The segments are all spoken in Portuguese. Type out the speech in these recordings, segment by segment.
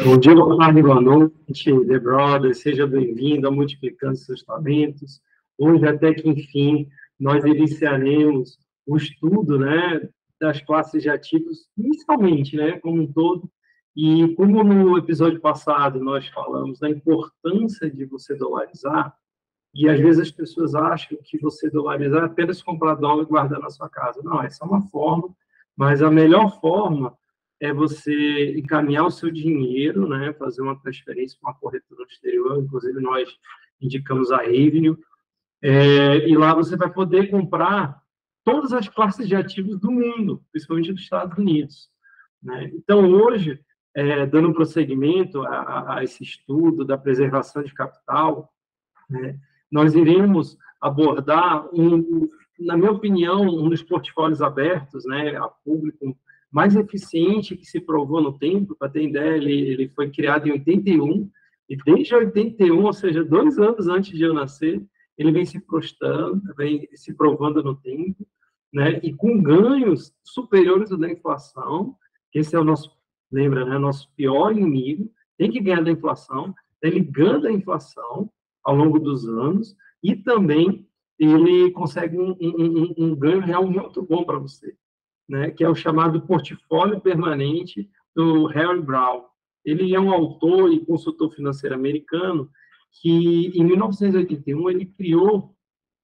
Bom dia, boa tarde, boa noite, The Brothers, seja bem-vindo a Multiplicando Seus Talentos. Hoje, até que enfim, nós iniciaremos o estudo, né, das classes de ativos, inicialmente, né, como um todo, e como no episódio passado nós falamos da importância de você dolarizar, e às vezes as pessoas acham que você dolarizar é apenas comprar dólar e guardar na sua casa. Não, essa é uma forma, mas a melhor forma é você encaminhar o seu dinheiro, né, fazer uma transferência para uma corretora no exterior, inclusive nós indicamos a Avenue, e lá você vai poder comprar todas as classes de ativos do mundo, principalmente dos Estados Unidos, né? Então, hoje, dando prosseguimento a esse estudo da preservação de capital, né, nós iremos abordar, na minha opinião, um dos portfólios abertos, né, a público, mais eficiente que se provou no tempo. Para ter ideia, ele foi criado em 81, e desde 81, ou seja, 2 anos antes de eu nascer, ele vem se prostando, vem se provando no tempo, né, e com ganhos superiores da inflação. Esse é o nosso, lembra, né, nosso pior inimigo, tem que ganhar da inflação, ele ganha a inflação ao longo dos anos, e também ele consegue um ganho real muito bom para você, né, que é o chamado portfólio permanente do Harry Brown. Ele é um autor e consultor financeiro americano que, em 1981, ele criou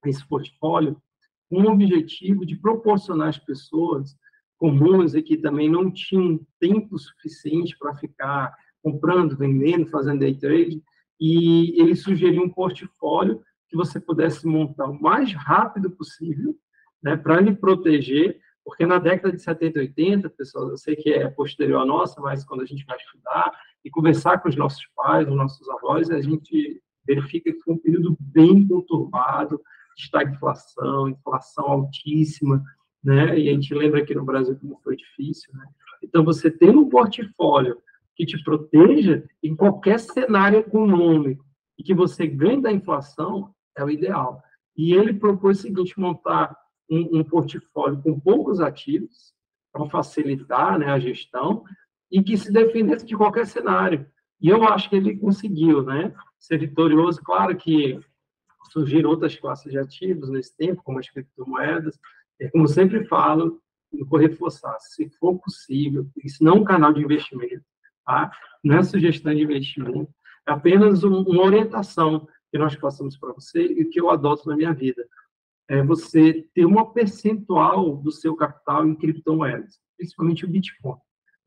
esse portfólio com o objetivo de proporcionar às pessoas comuns e que também não tinham tempo suficiente para ficar comprando, vendendo, fazendo day trade, e ele sugeriu um portfólio que você pudesse montar o mais rápido possível, né, para lhe proteger, porque na década de 70 e 80, pessoal, eu sei que é posterior à nossa, mas quando a gente vai estudar e conversar com os nossos pais, os nossos avós, a gente verifica que foi um período bem conturbado, estagflação, inflação altíssima, né? E a gente lembra aqui no Brasil como foi difícil, né? Então, você ter um portfólio que te proteja em qualquer cenário econômico e que você ganhe da inflação é o ideal. E ele propôs o seguinte: montar um portfólio com poucos ativos para facilitar, né, a gestão e que se defendesse de qualquer cenário. E eu acho que ele conseguiu, né, ser vitorioso. Claro que surgiram outras classes de ativos nesse tempo, como as criptomoedas. Como sempre falo, eu vou reforçar, se for possível, isso não é um canal de investimento, tá? Não é sugestão de investimento, é apenas uma orientação que nós passamos para você e que eu adoto na minha vida. É você ter uma percentual do seu capital em criptomoedas, principalmente o Bitcoin.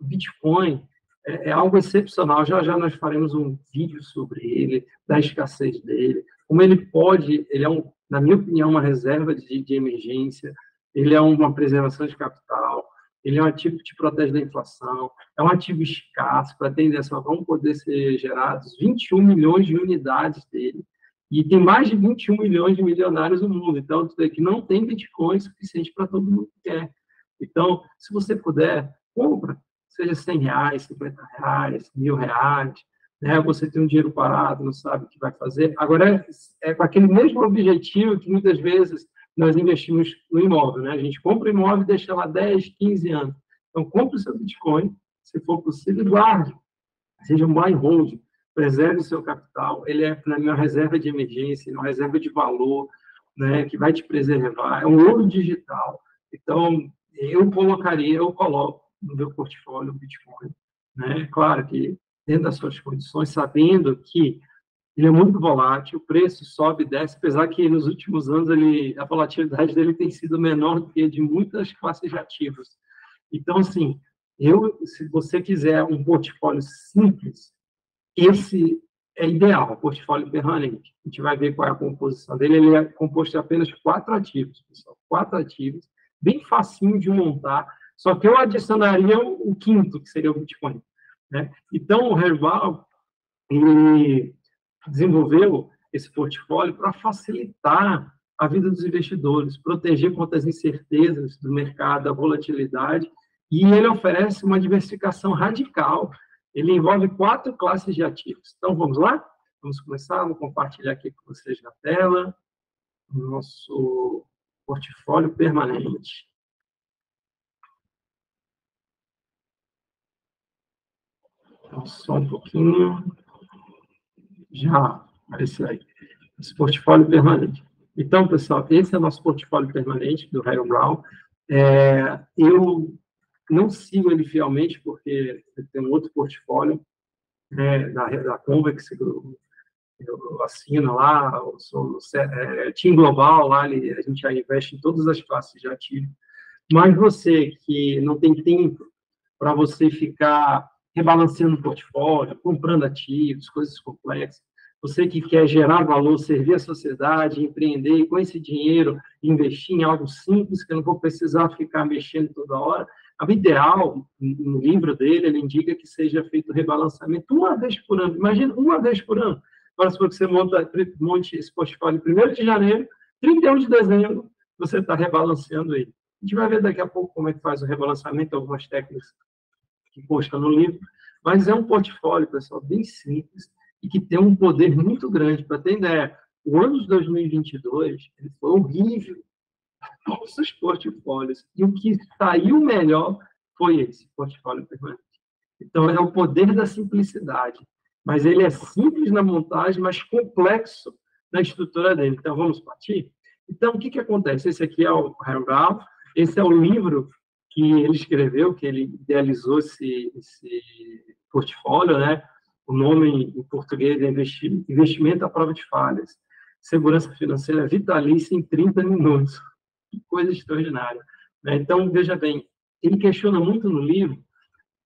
O Bitcoin é algo excepcional. Já já nós faremos um vídeo sobre ele, da escassez dele, como ele pode, ele é, na minha opinião, uma reserva de emergência, ele é uma preservação de capital, ele é um ativo que te protege da inflação, é um ativo escasso, para ter ideia, vão poder ser gerados 21 milhões de unidades dele, e tem mais de 21 milhões de milionários no mundo. Então, tu vê que não tem Bitcoin suficiente para todo mundo que quer. Então, se você puder, compra, seja 100 reais, 50 reais, R$ 1.000, né? Você tem um dinheiro parado, não sabe o que vai fazer. Agora, é com aquele mesmo objetivo que muitas vezes nós investimos no imóvel, né? A gente compra o imóvel e deixa lá 10, 15 anos. Então, compre o seu Bitcoin, se for possível, e guarde. Seja um buy and hold, preserve o seu capital. Ele é, na minha, reserva de emergência, uma reserva de valor, né, que vai te preservar. É um ouro digital. Então, eu coloco no meu portfólio o Bitcoin, né? Claro que dentro das suas condições, sabendo que ele é muito volátil, o preço sobe e desce, apesar que nos últimos anos a volatilidade dele tem sido menor do que a de muitas classes de ativos. Então, assim, se você quiser um portfólio simples, esse é ideal, o portfólio permanente. A gente vai ver qual é a composição dele. Ele é composto de apenas 4 ativos, pessoal. 4 ativos, bem facinho de montar, só que eu adicionaria o quinto, que seria o Bitcoin, né? Então, o Herval, ele desenvolveu esse portfólio para facilitar a vida dos investidores, proteger contra as incertezas do mercado, a volatilidade, e ele oferece uma diversificação radical. Ele envolve 4 classes de ativos. Então, vamos lá? Vamos começar, vou compartilhar aqui com vocês na tela o nosso portfólio permanente. Então, Só um pouquinho. Já apareceu aí. Esse portfólio permanente. Então, pessoal, esse é o nosso portfólio permanente do Harold Brown. Eu não sigo ele fielmente, porque eu tenho um outro portfólio, né, da Convex, que eu assino lá, eu sou Team Global, lá a gente já investe em todas as classes de ativo. Mas você que não tem tempo para você ficar rebalanceando o portfólio, comprando ativos, coisas complexas, você que quer gerar valor, servir a sociedade, empreender, e com esse dinheiro investir em algo simples, que eu não vou precisar ficar mexendo toda hora, o ideal, no livro dele, ele indica que seja feito rebalanceamento uma vez por ano. Imagina, uma vez por ano. Agora, se você monte esse portfólio em 1º de janeiro, 31 de dezembro, você está rebalanceando ele. A gente vai ver daqui a pouco como é que faz o rebalanceamento, algumas técnicas que consta no livro, mas é um portfólio, pessoal, bem simples e que tem um poder muito grande. Para ter ideia, o ano de 2022 ele foi horrível, todos os portfólios, e o que saiu melhor foi esse portfólio permanente. Então, é o poder da simplicidade, mas ele é simples na montagem, mas complexo na estrutura dele. Então, vamos partir? Então, o que acontece? Esse aqui é o Harold Brown, esse é o livro que ele escreveu, que ele idealizou esse portfólio, né? O nome em português é Investimento à Prova de Falhas. Segurança Financeira Vitalícia em 30 minutos. Que coisa extraordinária, né? Então, veja bem, ele questiona muito no livro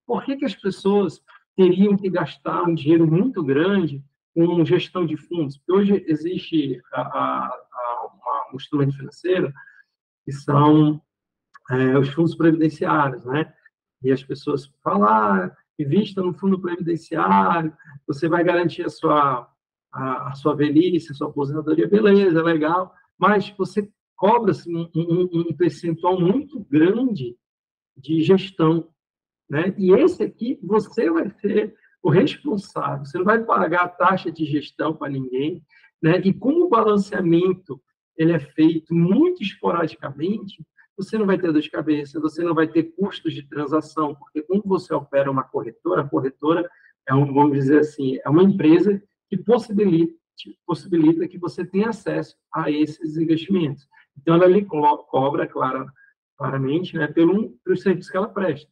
por que as pessoas teriam que gastar um dinheiro muito grande com gestão de fundos. Porque hoje existe um instrumento financeiro que são os fundos previdenciários, né? E as pessoas falam, invista no fundo previdenciário, você vai garantir a sua velhice, a sua aposentadoria, beleza, legal, mas você cobra-se um percentual muito grande de gestão, né? E esse aqui, você vai ser o responsável, você não vai pagar a taxa de gestão para ninguém, né? E como o balanceamento ele é feito muito esporadicamente, você não vai ter dor de cabeça, você não vai ter custos de transação, porque quando você opera uma corretora, a corretora vamos dizer assim, é uma empresa que possibilita que você tenha acesso a esses investimentos. Então, ela lhe cobra, claramente, né, pelos serviços que ela presta.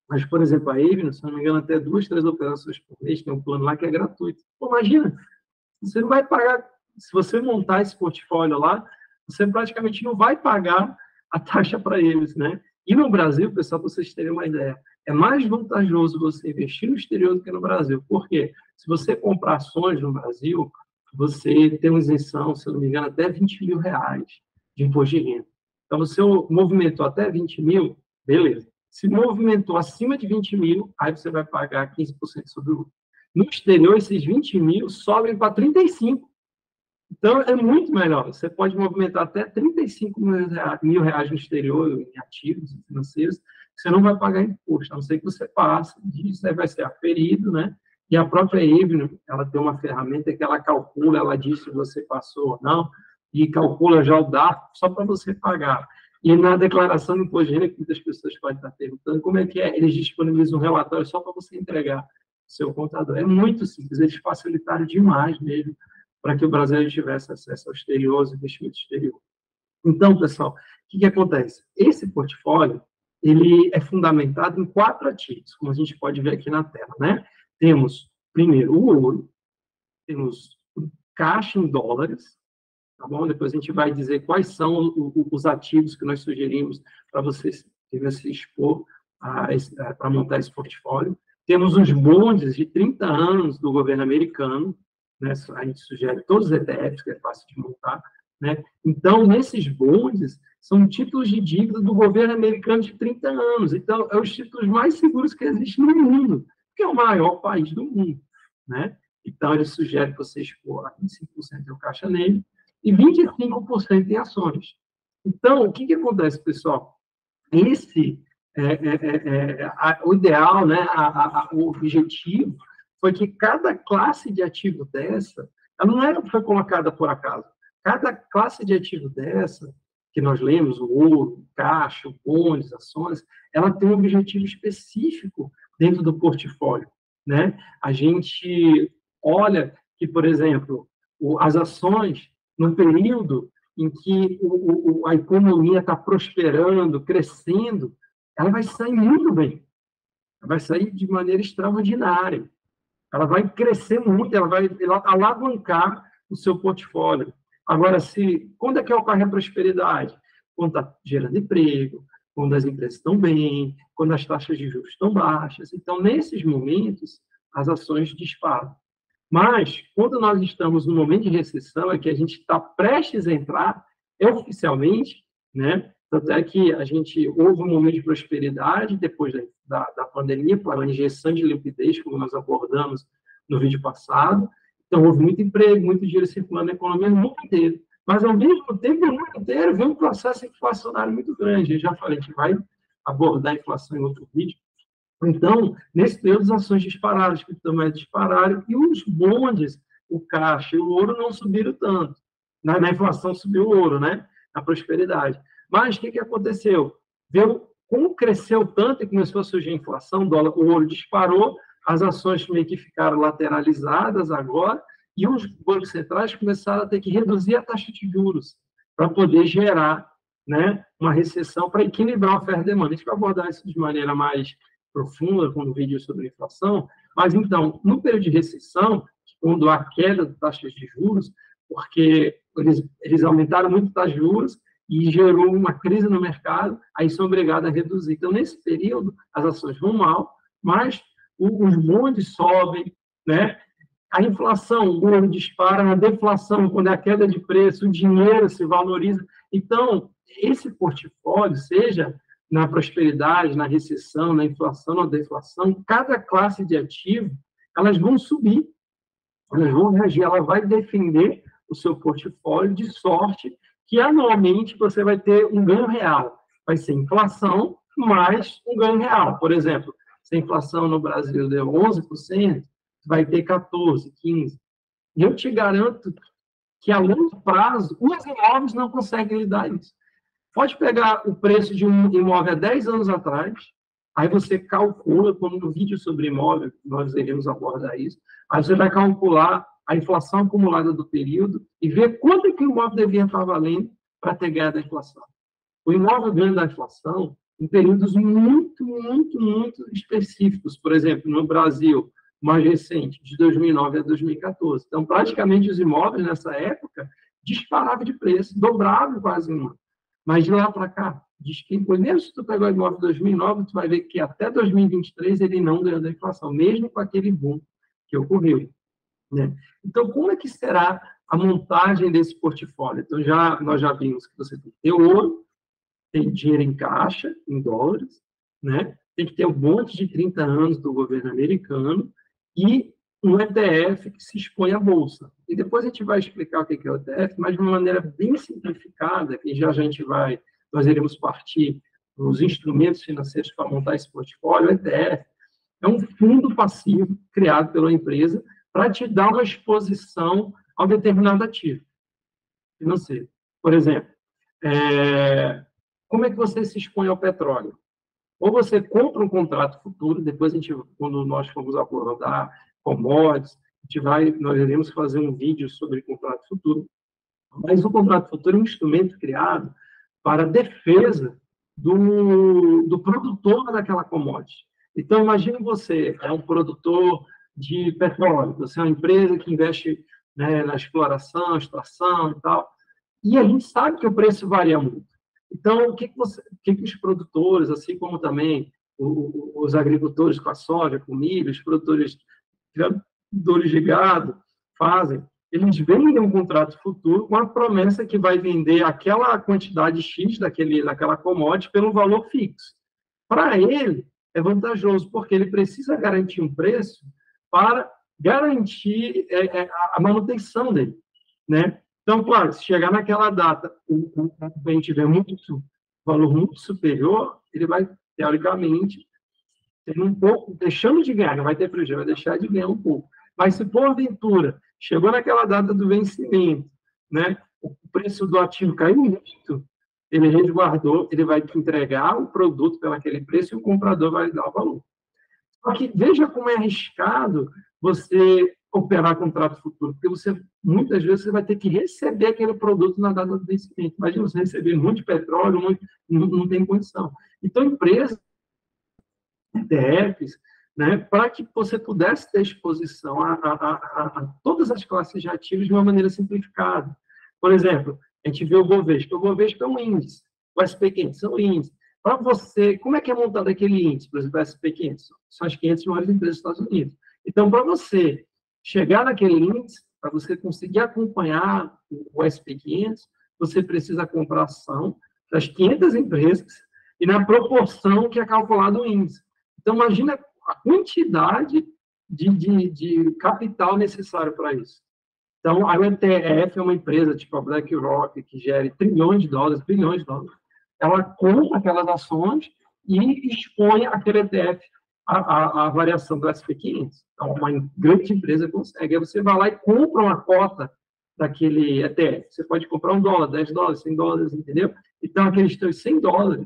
Mas, por exemplo, a Avino, se não me engano, até 2, 3 operações por mês, tem um plano lá que é gratuito. Pô, imagina, você não vai pagar, se você montar esse portfólio lá, você praticamente não vai pagar a taxa para eles, né? E no Brasil, pessoal, para vocês terem uma ideia, é mais vantajoso você investir no exterior do que no Brasil. Por quê? Se você comprar ações no Brasil, você tem uma isenção, se eu não me engano, até R$ 20.000 de imposto de renda. Então, você movimentou até 20 mil, beleza. Se movimentou acima de 20 mil, aí você vai pagar 15% sobre o lucro. No exterior, esses 20 mil sobem para 35. Então, é muito melhor. Você pode movimentar até 35 mil reais no exterior, em ativos financeiros, você não vai pagar imposto, a não ser que você passe disso, aí vai ser aferido, né? E a própria Avino, ela tem uma ferramenta que ela calcula, ela diz se você passou ou não, e calcula já o dado só para você pagar. E na declaração de imposto de renda, que muitas pessoas podem estar perguntando, como é que é? Eles disponibilizam um relatório só para você entregar o seu contador. É muito simples, eles facilitaram demais mesmo para que o brasileiro tivesse acesso ao exterior, aos investimentos exterior. Então, pessoal, o que acontece? Esse portfólio, ele é fundamentado em 4 ativos, como a gente pode ver aqui na tela, né? Temos, primeiro, o ouro, temos caixa em dólares, tá bom? Depois a gente vai dizer quais são os ativos que nós sugerimos para você se expor para montar esse portfólio. Temos os bonds de 30 anos do governo americano, né? A gente sugere todos os ETFs, que é fácil de montar, né? Então, nesses bonds, são títulos de dívida do governo americano de 30 anos. Então, é os títulos mais seguros que existem no mundo, que é o maior país do mundo, né? Então, ele sugere que você expor 25% do caixa nele e 25% em ações. Então, o que acontece, pessoal? Esse o ideal, né? O objetivo foi que cada classe de ativo dessa, ela não foi colocada por acaso. Cada classe de ativo dessa, que nós lemos, o ouro, o caixa, o bondes, ações, ela tem um objetivo específico dentro do portfólio. né? A gente olha que, por exemplo, as ações, no período em que a economia está prosperando, crescendo, ela vai sair muito bem. Ela vai sair de maneira extraordinária. Ela vai crescer muito, ela vai alavancar o seu portfólio. Agora, quando é que ocorre a prosperidade? Quando está gerando emprego, quando as empresas estão bem, quando as taxas de juros estão baixas. Então, nesses momentos, as ações disparam. Mas, quando nós estamos no momento de recessão, é que a gente está prestes a entrar, oficialmente, né? Tanto é que houve um momento de prosperidade depois da pandemia, para a injeção de liquidez, como nós abordamos no vídeo passado. Então, houve muito emprego, muito dinheiro circulando na economia no mundo inteiro. Mas, ao mesmo tempo, no mundo inteiro, veio um processo inflacionário muito grande. Eu já falei que vai abordar a inflação em outro vídeo. Então, nesse período, as ações dispararam, as criptomoedas dispararam, e os bondes, o caixa e o ouro não subiram tanto. Na inflação subiu o ouro, né? Na prosperidade. Mas o que aconteceu? Como cresceu tanto e começou a surgir a inflação, o ouro disparou, as ações meio que ficaram lateralizadas agora, e os bancos centrais começaram a ter que reduzir a taxa de juros para poder gerar, né, uma recessão, para equilibrar a oferta e demanda. A gente vai abordar isso de maneira mais profunda com um vídeo sobre inflação, mas então, no período de recessão, quando há queda de taxas de juros, porque eles aumentaram muito as taxas de juros e gerou uma crise no mercado, aí são obrigados a reduzir. Então, nesse período, as ações vão mal, mas os bondes sobem, né? A inflação, o ouro dispara, a deflação, quando é a queda de preço, o dinheiro se valoriza. Então, esse portfólio, seja na prosperidade, na recessão, na inflação, na deflação, cada classe de ativo, elas vão subir, elas vão reagir, ela vai defender o seu portfólio de sorte que, anualmente, você vai ter um ganho real. Vai ser inflação mais um ganho real. Por exemplo, se a inflação no Brasil deu 11%, vai ter 14%, 15%. E eu te garanto que, a longo prazo, os imóveis não conseguem lidar isso. Pode pegar o preço de um imóvel há 10 anos atrás, aí você calcula, como no vídeo sobre imóvel, nós iremos abordar isso, aí você vai calcular a inflação acumulada do período e ver quanto é que o imóvel devia estar valendo para ter ganho da inflação. O imóvel ganha da inflação em períodos muito, muito, muito específicos. Por exemplo, no Brasil, mais recente, de 2009 a 2014. Então, praticamente, os imóveis, nessa época, disparavam de preço, dobravam quase um ano. Mas de lá para cá, diz que, mesmo se tu pegar o imóvel de 2009, tu vai ver que até 2023 ele não ganhou da inflação, mesmo com aquele boom que ocorreu, né? Então, como é que será a montagem desse portfólio? Então, nós já vimos que você tem que ter ouro, tem dinheiro em caixa, em dólares, né? Tem que ter um monte de 30 anos do governo americano e um ETF que se expõe à bolsa. E depois a gente vai explicar o que é o ETF, mas de uma maneira bem simplificada, que nós iremos partir dos instrumentos financeiros para montar esse portfólio. O ETF é um fundo passivo criado pela empresa para te dar uma exposição a um determinado ativo financeiro. Por exemplo, como é que você se expõe ao petróleo? Ou você compra um contrato futuro, depois quando nós formos abordar commodities, nós iremos fazer um vídeo sobre contrato futuro. Mas o contrato futuro é um instrumento criado para a defesa do produtor daquela commodity. Então, imagine você é um produtor de petróleo, você é uma empresa que investe, né, na exploração, extração e tal, e a gente sabe que o preço varia muito. Então, o que os produtores, assim como também os agricultores com a soja, com o milho, os produtores de gado fazem? Eles vendem um contrato futuro com a promessa que vai vender aquela quantidade X daquela commodity pelo valor fixo. Para ele, é vantajoso, porque ele precisa garantir um preço para garantir a manutenção dele, né? Então, claro, se chegar naquela data, o bem tiver valor muito superior, ele vai, teoricamente, ter um pouco, deixando de ganhar, não vai ter prejuízo, vai deixar de ganhar um pouco. Mas se, porventura, chegou naquela data do vencimento, né, o preço do ativo caiu muito, ele resguardou, ele vai te entregar o produto pelo aquele preço e o comprador vai dar o valor. Só que veja como é arriscado você operar contrato futuro, porque muitas vezes você vai ter que receber aquele produto na data do vencimento. Imagina você receber muito petróleo, não tem condição. Então, empresas, ETFs, né, para que você pudesse ter exposição a todas as classes de ativos de uma maneira simplificada. Por exemplo, a gente vê o Bovespa é um índice, o SP500 são índices. Para você, como é que é montado aquele índice, por exemplo, o SP500? São as 500 maiores empresas dos Estados Unidos. Então, para você chegar naquele índice, para você conseguir acompanhar o SP500, você precisa comprar ação das 500 empresas e na proporção que é calculado o índice. Então, imagina a quantidade de capital necessário para isso. Então, a ETF é uma empresa tipo a BlackRock, que gere trilhões de dólares, bilhões de dólares. Ela compra aquelas ações e expõe aquele ETF à variação do SP500. Então, uma grande empresa consegue. Aí você vai lá e compra uma cota daquele ETF. Você pode comprar $1, $10, $100, entendeu? Então, aqueles teus $100,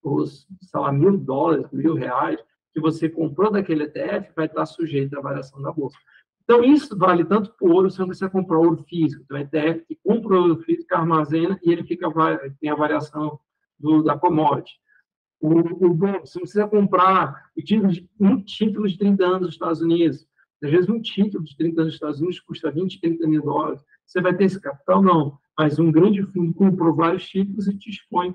os, sei lá, $1.000, R$1.000, que você comprou daquele ETF, vai estar sujeito à variação da bolsa. Então, isso vale tanto para o ouro, se você comprar ouro físico. Então, ETF que compra ouro físico, armazena, e ele tem a variação da commodity. Você precisa comprar um título de 30 anos dos Estados Unidos. Às vezes, um título de 30 anos dos Estados Unidos custa $20, $30 mil. Você vai ter esse capital? Não. Mas um grande fundo comprou vários títulos e te expõe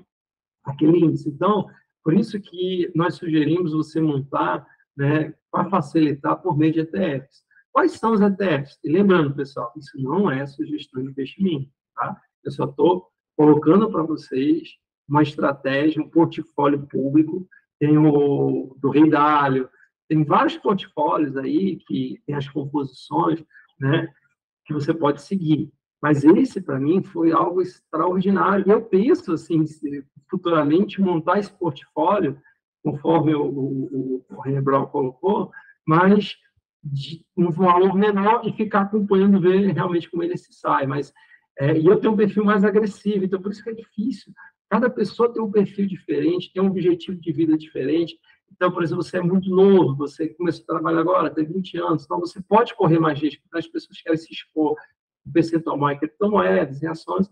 aquele índice. Então, por isso que nós sugerimos você montar, né, para facilitar por meio de ETFs. Quais são os ETFs? E lembrando, pessoal, isso não é sugestão de investimento, tá? Eu só estou colocando para vocês uma estratégia, um portfólio público, tem o do Rei Dalio, tem vários portfólios aí que tem as composições, né, que você pode seguir. Mas esse, para mim, foi algo extraordinário. E eu penso, assim, futuramente, montar esse portfólio, conforme o René Brown colocou, mas de um valor menor e ficar acompanhando, ver realmente como ele se sai. E eu tenho um perfil mais agressivo, então por isso que é difícil. Cada pessoa tem um perfil diferente, tem um objetivo de vida diferente. Então, por exemplo, você é muito novo, você começou a trabalhar agora, tem 20 anos, então você pode correr mais risco, as pessoas querem se expor em percentual maior em criptomoedas, em ações,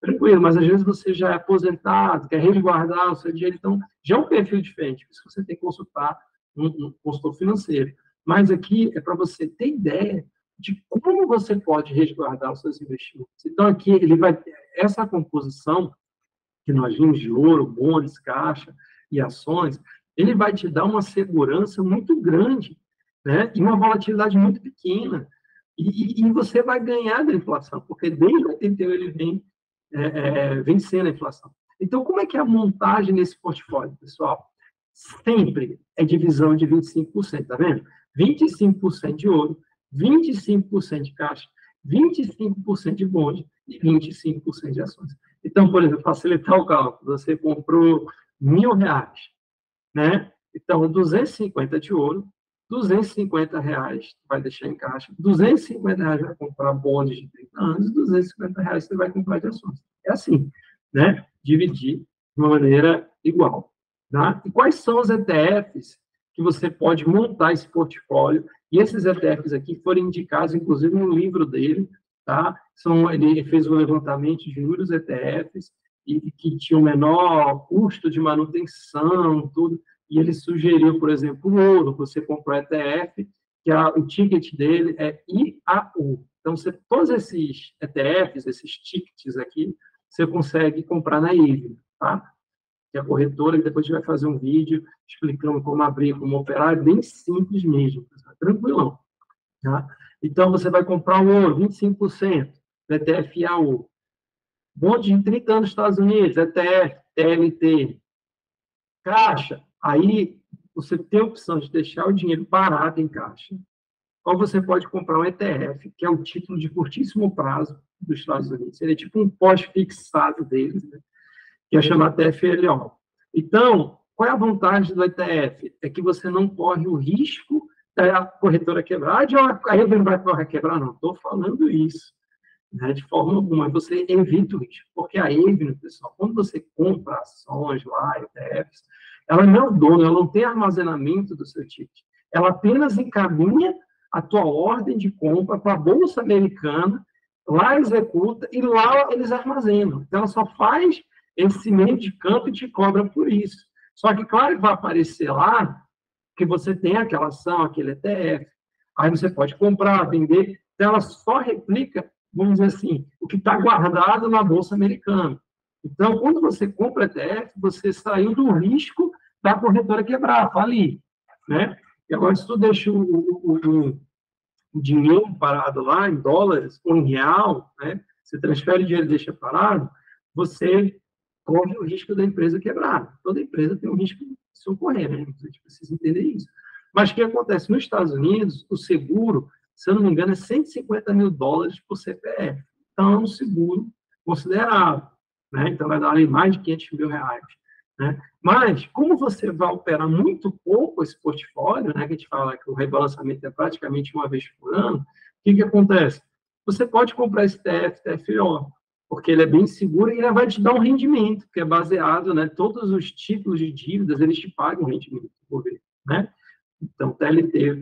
tranquilo, mas às vezes você já é aposentado, quer resguardar o seu dinheiro, então já é um perfil diferente, por isso você tem que consultar um consultor financeiro. Mas aqui é para você ter ideia de como você pode resguardar os seus investimentos. Então, aqui ele vai ter essa composição que nós vimos de ouro, bônus, caixa e ações, ele vai te dar uma segurança muito grande, né? E uma volatilidade muito pequena. E você vai ganhar da inflação, porque desde 81 ele vem vencendo a inflação. Então, como é que é a montagem nesse portfólio, pessoal? Sempre é divisão de 25%, tá vendo? 25% de ouro, 25% de caixa, 25% de bonde e 25% de ações. Então, por exemplo, facilitar o cálculo, você comprou R$1.000, né? Então, 250 de ouro, R$250 vai deixar em caixa, R$250 vai comprar bondes de 30 anos, e R$250 você vai comprar de ações. É assim, né? Dividir de uma maneira igual. Tá? E quais são os ETFs que você pode montar esse portfólio? E esses ETFs aqui foram indicados, inclusive, no livro dele, tá? Ele fez um levantamento de inúmeros ETFs e que tinham menor custo de manutenção, tudo. E ele sugeriu, por exemplo, o ouro, você compra o ETF, que o ticket dele é IAU. Então, todos esses ETFs, esses tickets aqui, você consegue comprar na Ivy, tá? Que é a corretora, e depois a gente vai fazer um vídeo explicando como abrir, como operar, é bem simples mesmo, tranquilão. Tá? Então, você vai comprar o ouro, 25%, do ETF IAU. Bonde de 30 anos nos Estados Unidos, ETF, TLT. Caixa, aí você tem a opção de deixar o dinheiro parado em caixa, ou você pode comprar um ETF, que é o título de curtíssimo prazo dos Estados Unidos. Seria tipo um pós-fixado deles, né? Que é chamado TFLO. Então, qual é a vantagem do ETF? É que você não corre o risco da corretora quebrar. A Evene vai quebrar? Não, estou falando isso, né, de forma alguma. Você evita o risco. Porque a Evene, pessoal, quando você compra ações lá, ETFs, Ela não é o dono, ela não tem armazenamento do seu ticket. Ela apenas encaminha a tua ordem de compra para a Bolsa Americana, lá executa e lá eles armazenam. Então, ela só faz esse meio de campo e te cobra por isso. Só que, claro, vai aparecer lá que você tem aquela ação, aquele ETF, aí você pode comprar, vender, então ela só replica, vamos dizer assim, o que está guardado na Bolsa Americana. Então, quando você compra ETF, você saiu do risco da corretora quebrar, falir, né? E agora, se tu deixa o dinheiro parado lá, em dólares ou em real, né? Você transfere o dinheiro e deixa parado, você corre o risco da empresa quebrar. Toda empresa tem um risco de socorrer, né? A gente precisa entender isso. Mas o que acontece? Nos Estados Unidos, o seguro, se eu não me engano, é $150 mil por CPF. Então, é um seguro considerável, né? Então, vai dar ali mais de R$500 mil, né? Mas, como você vai operar muito pouco esse portfólio, né? Que a gente fala que o rebalanceamento é praticamente uma vez por ano, o que acontece? Você pode comprar esse TFO, porque ele é bem seguro e ele vai te dar um rendimento, que é baseado, né? Todos os títulos de dívidas, eles te pagam rendimento do governo, né? Então, TLT, o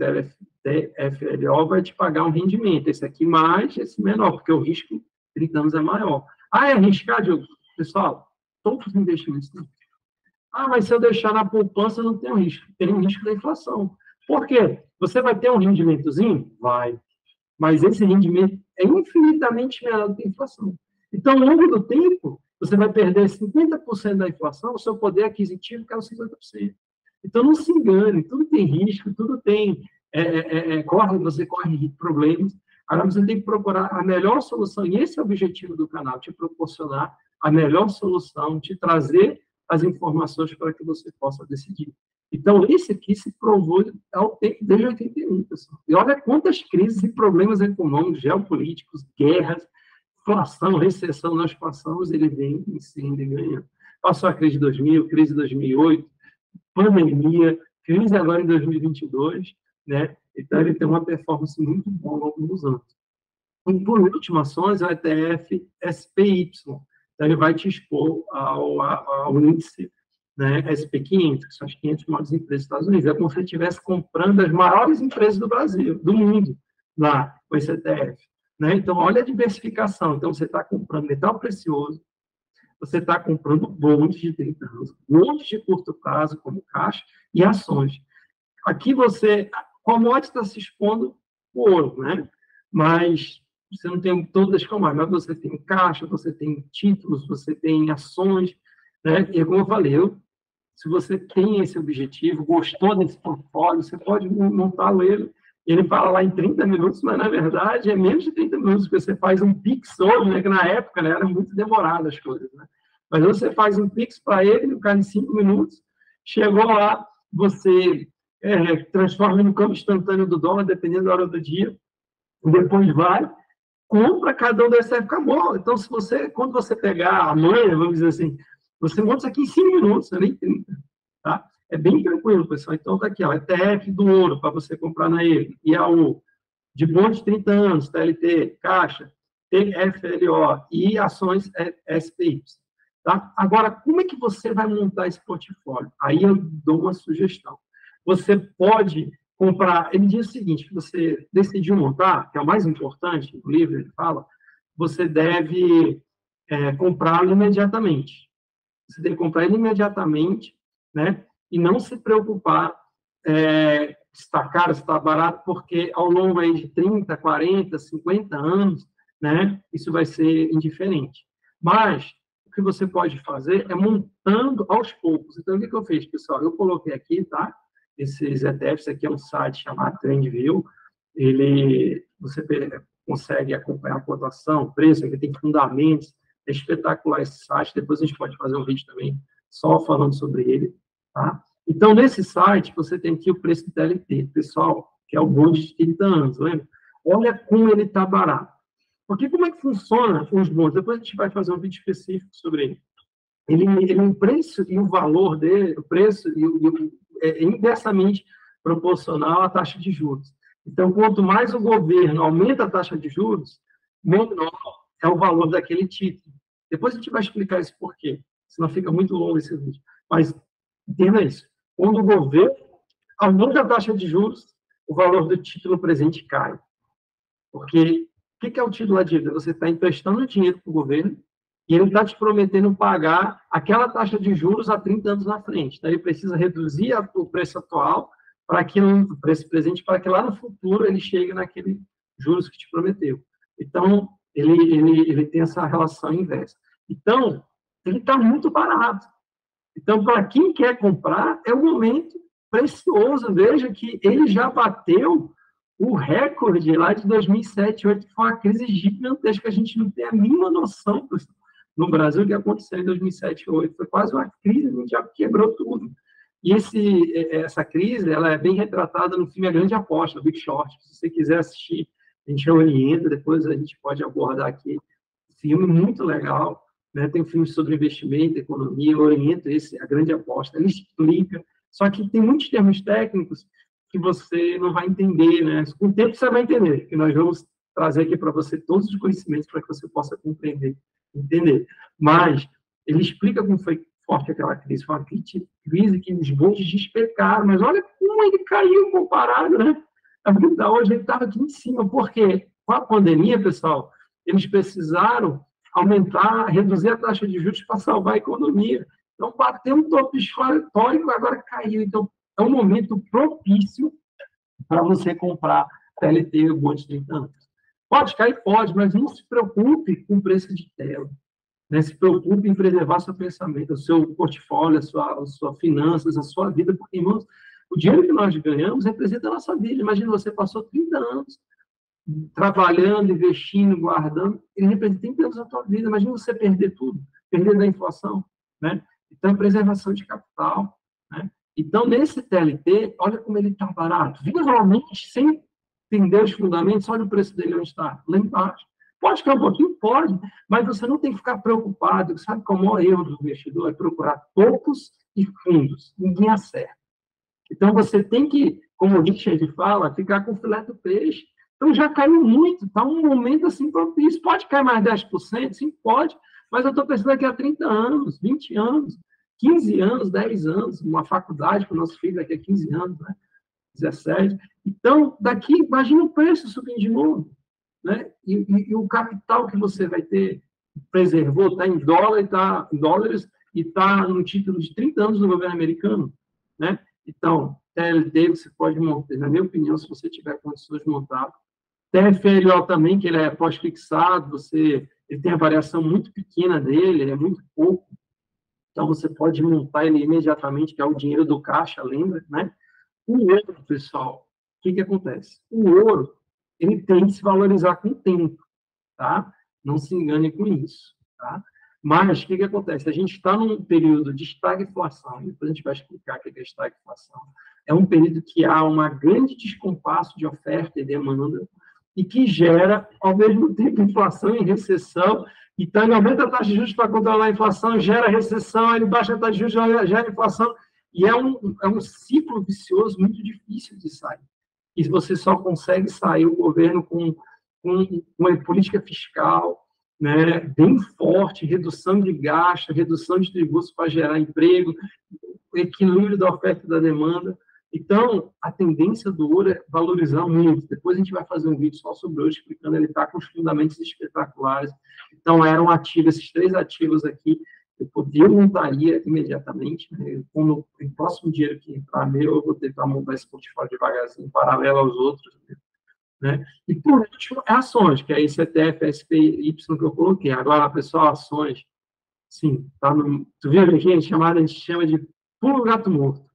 TFLO vai te pagar um rendimento, esse aqui mais, esse menor, porque o risco 30 anos é maior. Ah, é arriscado, Diogo? Pessoal, todos os investimentos têm. Ah, mas se eu deixar na poupança, não tem risco. Tem um risco da inflação. Por quê? Você vai ter um rendimentozinho? Vai. Mas esse rendimento é infinitamente menor do que a inflação. Então, ao longo do tempo, você vai perder 50% da inflação, o seu poder aquisitivo cai 50%. Então, não se engane, tudo tem risco, tudo tem... você corre problemas. Agora, você tem que procurar a melhor solução, e esse é o objetivo do canal, te proporcionar a melhor solução, te trazer as informações para que você possa decidir. Então, esse aqui se provou ao tempo desde 81, pessoal. E olha quantas crises e problemas econômicos, geopolíticos, guerras, inflação, recessão nós passamos, ele vem sendo e ganhando. Passou a crise de 2000, crise de 2008, pandemia, crise agora em 2022, né? Então, ele tem uma performance muito boa ao longo dos anos. E, por último, ações, o ETF SPY. Então, ele vai te expor ao índice, né, SP500, que são as 500 maiores empresas dos Estados Unidos. É como se você estivesse comprando as maiores empresas do Brasil, do mundo, lá, com esse ETF. Né? Então, olha a diversificação. Então, você está comprando metal precioso, você está comprando bonds de 30 anos, bonds de curto prazo, como caixa, e ações. Aqui você, commodity está se expondo o ouro, né? Mas você não tem todas como mas você tem caixa, você tem títulos, você tem ações, né? E como eu falei, se você tem esse objetivo, gostou desse portfólio, você pode montar ele. Ele fala lá em 30 minutos, mas, na verdade, é menos de 30 minutos, porque você faz um Pix hoje, né? Que na época, né, era muito demorado as coisas, né? Mas você faz um Pix para ele, o cara em 5 minutos, chegou lá, você transforma no câmbio instantâneo do dólar, dependendo da hora do dia, depois vai, compra cada um desses, acabou. Então, quando você pegar amanhã, vamos dizer assim, você monta isso aqui em 5 minutos, nem 30, tá? É bem tranquilo, pessoal. Então, tá aqui, ó, ETF do ouro, para você comprar na ele, IAU, de bons de 30 anos, TLT, Caixa, TFLO e ações SPY. Tá? Agora, como é que você vai montar esse portfólio? Aí eu dou uma sugestão. Você pode comprar... Ele diz o seguinte, que você decidiu montar, que é o mais importante, no livro ele fala, você deve comprá-lo imediatamente. Você tem que comprar ele imediatamente, né? E não se preocupar se está caro, se está barato, porque ao longo aí de 30, 40, 50 anos, né? Isso vai ser indiferente. Mas o que você pode fazer é montando aos poucos. Então, o que eu fiz, pessoal? Eu coloquei aqui, tá? Esses ETFs, aqui é um site chamado TrendView. Você consegue acompanhar a cotação, o preço, aqui tem fundamentos. É espetacular esse site. Depois a gente pode fazer um vídeo também só falando sobre ele, tá? Então, nesse site, você tem aqui o preço do TLT, pessoal, que é o bonde de 30 anos, lembra? Olha como ele está barato. Porque como é que funciona os bondes? Depois a gente vai fazer um vídeo específico sobre ele. Ele o preço e o valor dele, o preço é inversamente proporcional à taxa de juros. Então, quanto mais o governo aumenta a taxa de juros, menor é o valor daquele título. Depois a gente vai explicar isso por quê, senão fica muito longo esse vídeo. Mas Entenda isso. Quando o governo aumenta a taxa de juros, o valor do título presente cai. Porque o que é o título da dívida? Você está emprestando dinheiro para o governo e ele está te prometendo pagar aquela taxa de juros há 30 anos na frente. Então, ele precisa reduzir o preço atual para que o preço presente, para que lá no futuro ele chegue naquele juros que te prometeu. Então, ele tem essa relação inversa. Então, ele está muito barato. Então, para quem quer comprar, é um momento precioso. Veja que ele já bateu o recorde lá de 2007, 2008, que foi uma crise gigantesca. A gente não tem a mínima noção no Brasil o que aconteceu em 2007, 2008. Foi quase uma crise mundial que quebrou tudo. E essa crise ela é bem retratada no filme A Grande Aposta, Big Short. Se você quiser assistir, a gente orienta, depois a gente pode abordar aqui. Filme muito legal. Né? Tem um filme sobre investimento, economia, orienta A Grande Aposta. Ele explica, só que tem muitos termos técnicos que você não vai entender, né? Com o tempo você vai entender, que nós vamos trazer aqui para você todos os conhecimentos para que você possa compreender, entender. Mas ele explica como foi forte aquela crise, foi uma crise que os bondes despecaram, mas olha como ele caiu comparado, né? A vida hoje ele estava aqui em cima, porque com a pandemia, pessoal, eles precisaram aumentar, reduzir a taxa de juros para salvar a economia. Então, bateu um topo histórico, agora caiu. Então, é um momento propício para você comprar TLT ou bonde de 30 anos. Pode cair? Pode, mas não se preocupe com o preço de tela. Né? Se preocupe em preservar seu pensamento, o seu portfólio, a sua finanças, a sua vida, porque, irmãos, o dinheiro que nós ganhamos representa a nossa vida. Imagina, você passou 30 anos trabalhando, investindo, guardando, ele representa 30 anos da tua vida. Imagina você perder tudo, perder da inflação, né? Então, preservação de capital, né? Então, nesse TLT, olha como ele está barato. Visualmente, sem entender os fundamentos, olha o preço dele onde está, lá embaixo. Pode ficar um pouquinho? Pode, mas você não tem que ficar preocupado. Sabe qual é o maior erro do investidor? É procurar topos e fundos. Ninguém acerta. Então, você tem que, como o Richard fala, ficar com o filé do peixe. Então, já caiu muito, está um momento assim propício. Pode cair mais 10%? Sim, pode, mas eu estou pensando daqui a 30 anos, 20 anos, 15 anos, 10 anos, uma faculdade para o nosso filho daqui a 15 anos, né? 17. Então, daqui, imagina o preço subindo de novo, né? E o capital que você vai ter, preservou, está em dólar, está em dólares, e está no título de 30 anos do governo americano, né? Então, TLT você pode montar, na minha opinião, se você tiver condições de montar. TFLO também, que ele é pós-fixado, ele tem a variação muito pequena dele, ele é muito pouco, então você pode montar ele imediatamente, que é o dinheiro do caixa, lembra, né? O ouro, pessoal, o que acontece? O ouro, ele tem que se valorizar com o tempo, tá? Não se engane com isso, tá? Mas, o que acontece? A gente está num período de estagflação, depois a gente vai explicar o que é estagflação. É um período que há um grande descompasso de oferta e demanda, e que gera, ao mesmo tempo, inflação e recessão. Então, ele aumenta a taxa de juros para controlar a inflação, gera recessão, ele baixa a taxa de juros, gera inflação, e é um ciclo vicioso muito difícil de sair. E você só consegue sair o governo com uma política fiscal, né, bem forte, redução de gastos, redução de tributos para gerar emprego, equilíbrio da oferta e da demanda. Então, a tendência do ouro é valorizar muito. Depois a gente vai fazer um vídeo só sobre ouro, explicando, ele está com os fundamentos espetaculares. Então, eram ativos, esses 3 ativos aqui, eu montaria imediatamente, né? Como o próximo dinheiro que entrar meu, eu vou tentar montar esse portfólio devagarzinho, paralelo aos outros, né? E, por último, ações, que é esse ETF, SPY que eu coloquei. Agora, pessoal, ações, sim, tá tu viu aqui, a gente chama de pulo gato morto.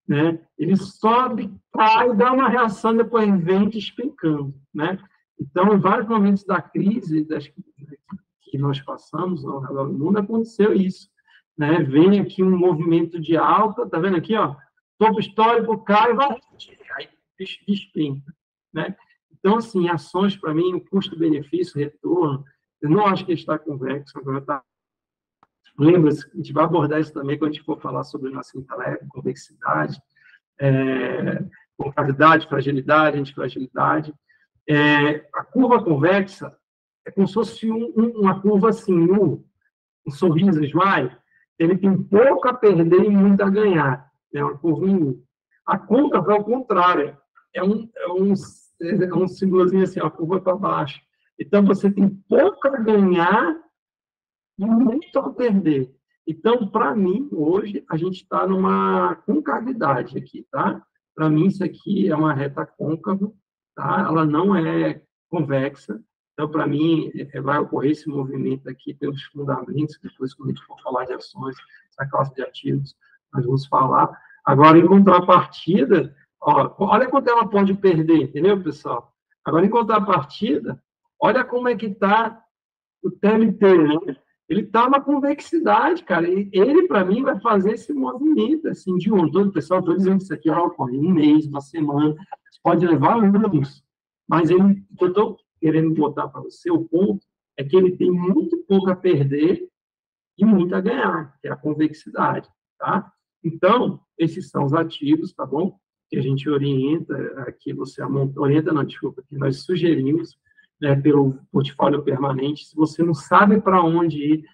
Né? Ele sobe, cai, dá uma reação, depois vem despencando, né? Então, em vários momentos da crise que nós passamos ao redor do mundo, aconteceu isso, né? Vem aqui um movimento de alta, tá vendo aqui, ó? Topo histórico, cai, vai, aí despenca, né? Então, assim, ações, para mim, o custo-benefício, retorno, eu não acho que está convexo, agora está. Lembra-se, a gente vai abordar isso também quando a gente for falar sobre nascimento leve, convexidade, concavidade, fragilidade, antifragilidade. A curva convexa é como se fosse uma curva assim, um sorriso, smile, ele tem pouco a perder e muito a ganhar. É uma curva em U. A côncava é o contrário. É um símbolozinho assim, a curva para baixo. Então, você tem pouco a ganhar e muito a perder. Então, para mim, hoje, a gente está numa concavidade aqui, tá? Para mim, isso aqui é uma reta côncava, tá? Ela não é convexa. Então, para mim, vai ocorrer esse movimento aqui pelos fundamentos, depois, quando a gente for falar de ações, essa classe de ativos, nós vamos falar. Agora, em contrapartida, ó, olha quanto ela pode perder, entendeu, pessoal? Agora, em contrapartida, olha como é que está o TMT, né? Ele está na convexidade, cara. Ele, para mim, vai fazer esse movimento, assim, de um. Todo o pessoal, estou dizendo que isso aqui ocorre um mês, uma semana, isso pode levar anos. Mas ele, o que eu estou querendo botar para você, o ponto é que ele tem muito pouco a perder e muito a ganhar, que é a convexidade, tá? Então, esses são os ativos, tá bom? Que a gente orienta, aqui você orienta, não, desculpa, que nós sugerimos, né, pelo portfólio permanente. Se você não sabe para onde ir,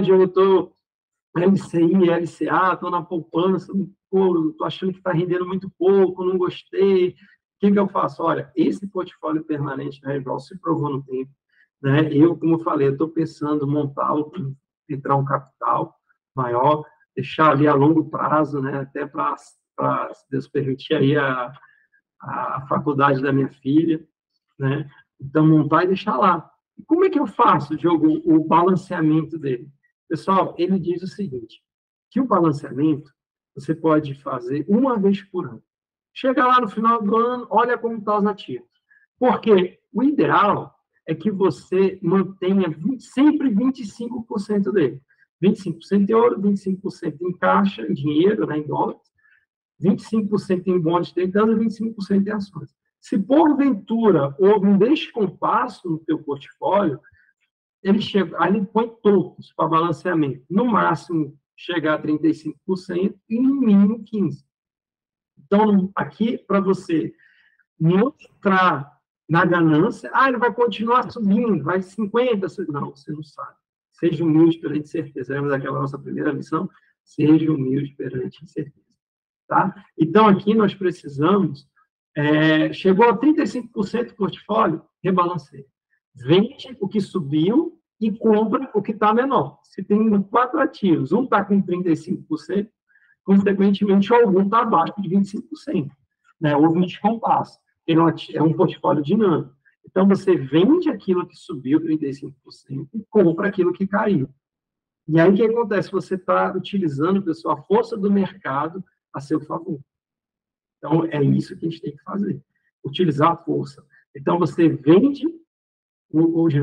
Diogo, eu estou LCI, LCA, estou na poupança, estou achando que está rendendo muito pouco, não gostei. O que eu faço? Olha, esse portfólio permanente da Rival se provou no tempo. Né? Eu, como eu falei, estou pensando em montá-lo, entrar um capital maior, deixar ali a longo prazo, né? Até para, se Deus permitir, aí a faculdade da minha filha, né? Então, montar e deixar lá. E como é que eu faço, Diogo, o balanceamento dele? Pessoal, ele diz o seguinte, que o balanceamento você pode fazer uma vez por ano. Chega lá no final do ano, olha como estão os ativos. Porque o ideal é que você mantenha sempre 25% dele. 25% em ouro, 25% em caixa, em dinheiro, né, em dólares, 25% em bonds, dando 25% em ações. Se, porventura, houve um descompasso no teu portfólio, ele põe tocos para balanceamento. No máximo, chegar a 35% e no mínimo 15%. Então, aqui, para você não entrar na ganância, ele vai continuar subindo, vai 50%. Não, você não sabe. Seja humilde perante certeza. Lembra daquela nossa primeira missão? Seja humilde perante certeza. Tá? Então, aqui nós precisamos... chegou a 35% do portfólio, rebalanceia. Vende o que subiu e compra o que está menor. Se tem 4 ativos, um está com 35%, consequentemente, algum está abaixo de 25%. Né? Houve um descompasso. É um portfólio dinâmico. Então, você vende aquilo que subiu 35% e compra aquilo que caiu. E aí, o que acontece? Você está utilizando, pessoal, a força do mercado a seu favor. Então, é isso que a gente tem que fazer. Utilizar a força. Então, você vende os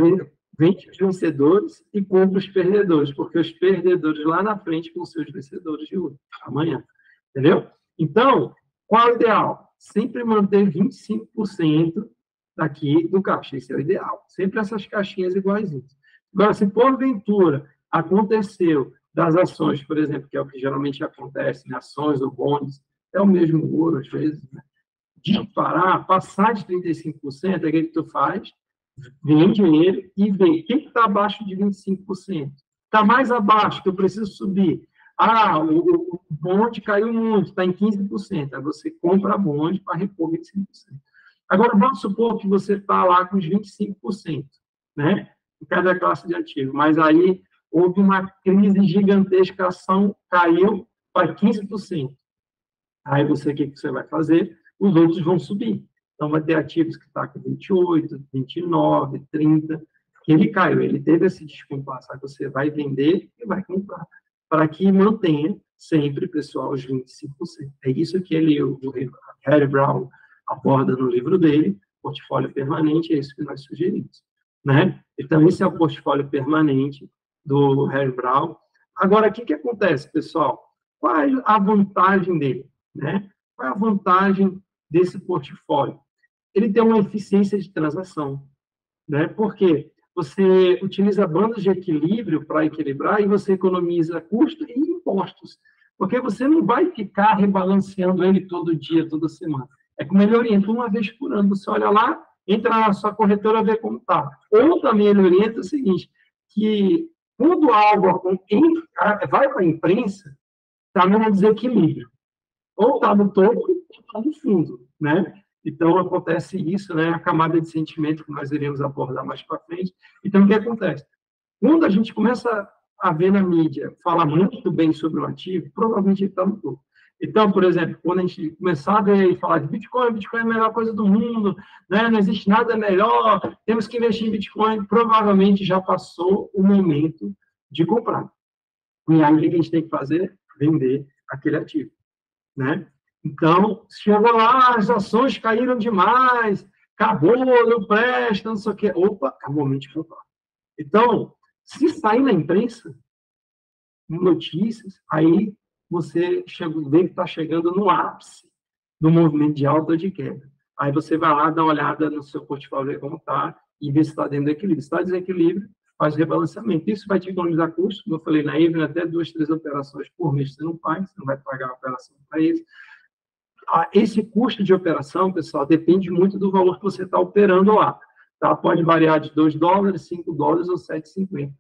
vencedores e compra os perdedores, porque os perdedores lá na frente vão ser os vencedores de hoje, amanhã. Entendeu? Então, qual é o ideal? Sempre manter 25% daqui do caixa. Esse é o ideal. Sempre essas caixinhas iguaizinhas. Agora, se porventura aconteceu das ações, por exemplo, que é o que geralmente acontece, né? Ações ou bonds, é o mesmo ouro, às vezes, né? Disparar, passar de 35%, é o que tu faz? Vende ele e vê. O que está abaixo de 25%? Está mais abaixo, que eu preciso subir. O bonde caiu muito, está em 15%. Aí você compra bonde para repor 25%. Agora, vamos supor que você está lá com os 25%, né? Em cada classe de ativo. Mas aí houve uma crise gigantesca, a ação caiu para 15%. Aí você, o que você vai fazer? Os outros vão subir. Então, vai ter ativos que estão com 28, 29, 30, que ele caiu, ele teve esse descompasso. Aí você vai vender e vai comprar, para que mantenha sempre, pessoal, os 25%. É isso que o Harry Browne aborda no livro dele, portfólio permanente, é isso que nós sugerimos. Né? Então, esse é o portfólio permanente do Harry Browne. Agora, o que acontece, pessoal? Qual é a vantagem dele? Né? Qual é a vantagem desse portfólio? Ele tem uma eficiência de transação, né? Porque você utiliza bandas de equilíbrio para equilibrar e você economiza custo e impostos, porque você não vai ficar rebalanceando ele todo dia, toda semana. É como ele orienta uma vez por ano. Você olha lá, entra na sua corretora, vê como está. Ou também ele orienta o seguinte, que Quando algo vai para a imprensa, está num desequilíbrio. Ou está no topo, ou está no fundo, né? Então, acontece isso, né? A camada de sentimento que nós iremos abordar mais para frente. Então, o que acontece? Quando a gente começa a ver na mídia falar muito bem sobre o ativo, provavelmente ele está no topo. Então, por exemplo, quando a gente começar a ver e falar de Bitcoin, Bitcoin é a melhor coisa do mundo, né? Não existe nada melhor, temos que investir em Bitcoin, provavelmente já passou o momento de comprar. E aí, o que a gente tem que fazer? Vender aquele ativo, né? Então, chegou lá, as ações caíram demais, acabou, não presta, não sei o quê. Opa, é o momento de comprar. Então, se sair na imprensa, notícias, aí você vê que está chegando no ápice do movimento de alta ou de queda. Aí você vai lá, dá uma olhada no seu portfólio, ver como está, e ver se está dentro do equilíbrio. Se está desequilíbrio, faz rebalanceamento. Isso vai te economizar custos, como eu falei na Evelyn, até 2, 3 operações por mês você não faz, você não vai pagar a operação para isso. Esse custo de operação, pessoal, depende muito do valor que você está operando lá. Tá? Pode variar de $2, $5 ou 7,50,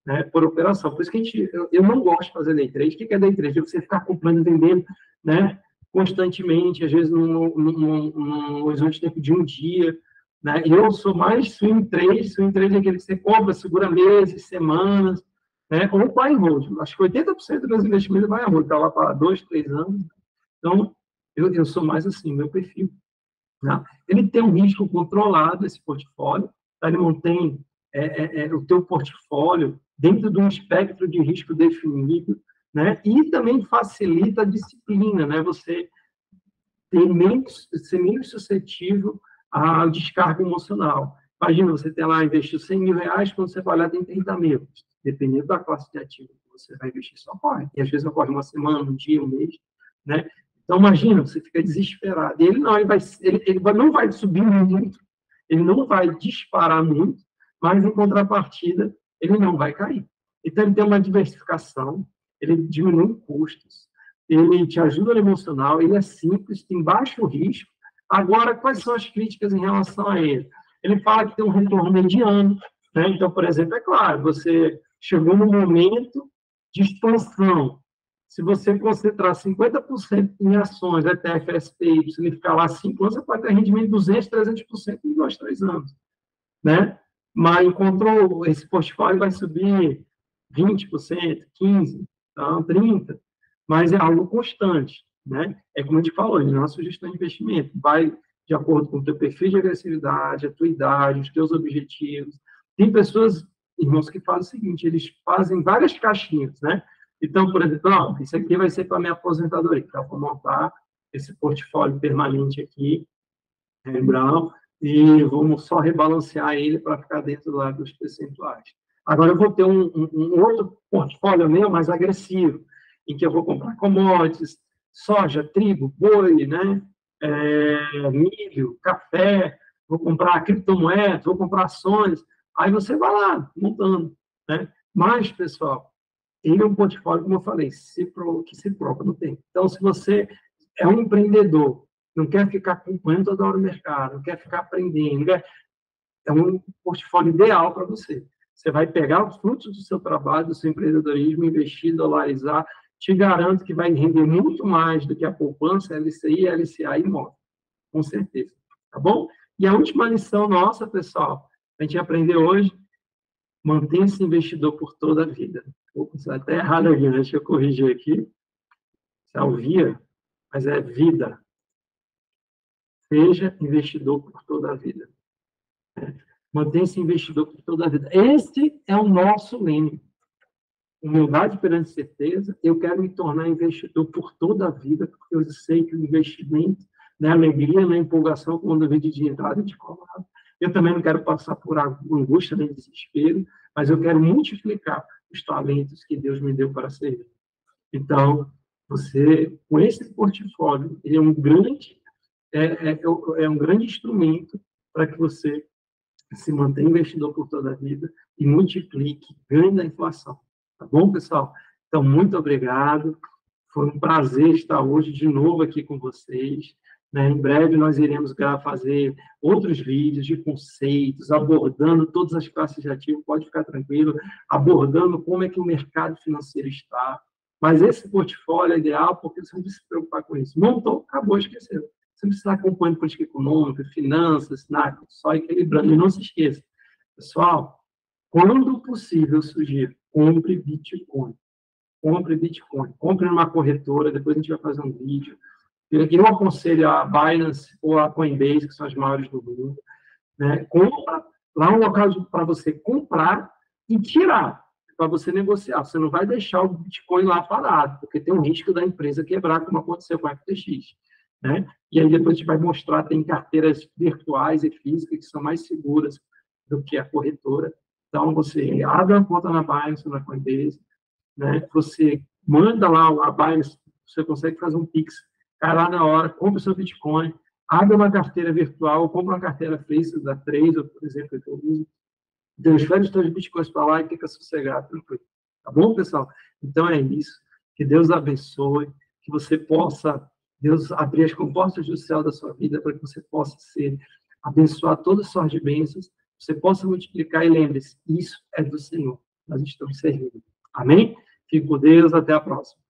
né, por operação. Por isso que eu não gosto de fazer day trade. O que é day trade? É você ficar comprando e vendendo, né, constantemente, às vezes num horizonte de tempo de um dia. Né? Eu sou mais swing trade. Swing trade é aquele que você compra, segura meses, semanas, né, ou buy and hold. Acho que 80% dos meus investimentos buy and hold. Está lá para 2, 3 anos. Então, eu sou mais assim, meu perfil. Né? Ele tem um risco controlado, esse portfólio, tá? Ele mantém o teu portfólio dentro de um espectro de risco definido, né? E também facilita a disciplina, né? Você ser menos suscetível ao descarga emocional. Imagina, você tem lá, investiu R$100.000, quando você vai lá tem 30 mil. Dependendo da classe de ativo que você vai investir, só ocorre. E às vezes ocorre uma semana, um dia, um mês, né? Então, imagina, você fica desesperado. Ele não vai subir muito, ele não vai disparar muito, mas, em contrapartida, ele não vai cair. Então, ele tem uma diversificação, ele diminui custos, ele te ajuda no emocional, ele é simples, tem baixo risco. Agora, quais são as críticas em relação a ele? Ele fala que tem um retorno mediano, né? Então, por exemplo, é claro, você chegou no momento de expansão. Se você concentrar 50% em ações, ETF, SPY, e ficar lá 5 anos, você pode ter rendimento de 200%, 300% em 2, 3 anos. Né? Mas encontrou, esse portfólio vai subir 20%, 15%, então 30%, mas é algo constante. Né? É como a gente falou, não é uma sugestão de investimento, vai de acordo com o teu perfil de agressividade, a tua idade, os teus objetivos. Tem pessoas, irmãos, que fazem o seguinte, eles fazem várias caixinhas, né? Então, por exemplo, não, isso aqui vai ser para minha aposentadoria. Então, vou montar esse portfólio permanente aqui, em Brown, e vamos só rebalancear ele para ficar dentro lá dos percentuais. Agora, eu vou ter um outro portfólio meu mais agressivo, em que eu vou comprar commodities, soja, trigo, boi, né? Milho, café, vou comprar criptomoedas, vou comprar ações. Aí você vai lá, montando. Né? Mas, pessoal, ele é um portfólio, como eu falei, que se prova no tempo. Então, se você é um empreendedor, não quer ficar acompanhando toda hora o mercado, não quer ficar aprendendo, é um portfólio ideal para você. Você vai pegar os frutos do seu trabalho, do seu empreendedorismo, investir, dolarizar, te garanto que vai render muito mais do que a poupança, LCI, LCA e imóvel. Com certeza. Tá bom? E a última lição nossa, pessoal, a gente aprendeu hoje, mantenha-se investidor por toda a vida. Está até errado aqui, né? Deixa eu corrigir aqui. É o via, mas é vida. Seja investidor por toda a vida. Mantenha-se investidor por toda a vida. Esse é o nosso lema. Humildade perante certeza. Eu quero me tornar investidor por toda a vida, porque eu sei que o investimento, né, alegria, né, empolgação, quando eu vejo de entrada e de colado. Eu também não quero passar por angústia nem desespero, mas eu quero multiplicar os talentos que Deus me deu para servir. Então, você, com esse portfólio, ele é um grande instrumento para que você se mantenha investidor por toda a vida e multiplique, ganhe da inflação. Tá bom, pessoal? Então, muito obrigado. Foi um prazer estar hoje de novo aqui com vocês. né? Em breve nós iremos fazer outros vídeos de conceitos, abordando todas as classes de ativo, pode ficar tranquilo, abordando como é que o mercado financeiro está. Mas esse portfólio é ideal porque você não precisa se preocupar com isso. Montou, acabou, esqueceu. Você não precisa estar acompanhando política econômica, finanças, nada, só equilibrando. E não se esqueça, pessoal, quando possível, eu sugiro, compre Bitcoin. Compre Bitcoin. Compre numa corretora, depois a gente vai fazer um vídeo. Eu aconselho a Binance ou a Coinbase, que são as maiores do mundo, né? Compra lá um local para você comprar e tirar, para você negociar. Você não vai deixar o Bitcoin lá parado, porque tem um risco da empresa quebrar, como aconteceu com a FTX, né? E aí depois a gente vai mostrar, tem carteiras virtuais e físicas que são mais seguras do que a corretora. Então, você abre uma conta na Binance ou na Coinbase, né? Você manda lá a Binance, você consegue fazer um Pix, cai lá na hora, compra o seu Bitcoin, abre uma carteira virtual, compra uma carteira física da Trezor, por exemplo, que eu uso, transfere os seus Bitcoins para lá e fica sossegado, tranquilo. Tá bom, pessoal? Então é isso. Que Deus abençoe, que você possa, Deus abrir as comportas do céu da sua vida para que você possa ser, abençoar todas as suas bênçãos, você possa multiplicar e lembre-se, isso é do Senhor. Nós estamos servindo. Amém? Fique com Deus, até a próxima.